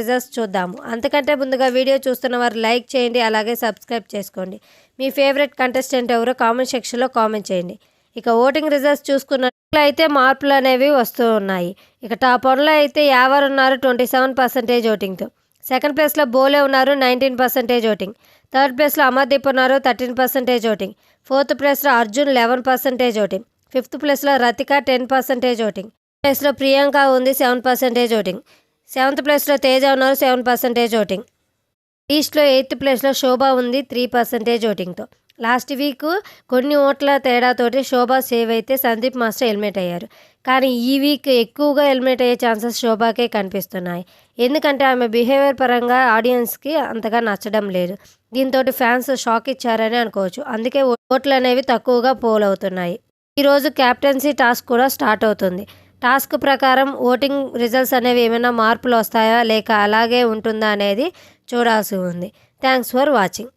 Results చూద్దాము. అంతకంటే ముందుగా వీడియో చూస్తున్న వారు లైక్ చేయండి, అలాగే సబ్స్క్రైబ్ చేసుకోండి. మీ ఫేవరెట్ కంటెస్టెంట్ ఎవరో కామెంట్ సెక్షన్లో కామెంట్ చేయండి. ఇక ఓటింగ్ రిజల్ట్స్ చూసుకున్నట్లయితే మార్పులు అనేవి వస్తూ ఉన్నాయి. ఇక టాప్ 1లో అయితే యావర్ ఉన్నారు 27% ఓటింగ్తో. సెకండ్ ప్లేస్లో బోలే ఉన్నారు 19% ఓటింగ్. థర్డ్ ప్లేస్లో అమర్దీప్ ఉన్నారు 13% ఓటింగ్. ఫోర్త్ ప్లేస్లో అర్జున్ 11% ఓటింగ్. ఫిఫ్త్ ప్లేస్లో రతిక 10% ఓటింగ్. ప్లేస్లో ప్రియాంక ఉంది 7% ఓటింగ్. సెవెంత్ ప్లేస్లో తేజ ఉన్నారు 7% ఓటింగ్. ఈస్ట్లో ఎయిత్ ప్లేస్లో శోభ ఉంది 3% ఓటింగ్తో. లాస్ట్ వీక్ కొన్ని ఓట్ల తేడాతోటి శోభ సేవ్ అయితే సందీప్ మాస్టర్ ఎలిమినేట్ అయ్యారు. కానీ ఈ వీక్ ఎక్కువగా ఎలిమినేట్ అయ్యే ఛాన్సెస్ శోభాకే కనిపిస్తున్నాయి. ఎందుకంటే ఆమె బిహేవియర్ పరంగా ఆడియన్స్కి అంతగా నచ్చడం లేదు. దీంతో ఫ్యాన్స్ షాక్ ఇచ్చారని అనుకోవచ్చు. అందుకే ఓట్లు అనేవి తక్కువగా పోల్ అవుతున్నాయి. ఈరోజు క్యాప్టెన్సీ టాస్క్ కూడా స్టార్ట్ అవుతుంది. టాస్క్ ప్రకారం ఓటింగ్ రిజల్ట్స్ అనేవి ఏమైనా మార్పులు వస్తాయా లేక అలాగే ఉంటుందా అనేది చూడాల్సి ఉంది. Thanks for watching.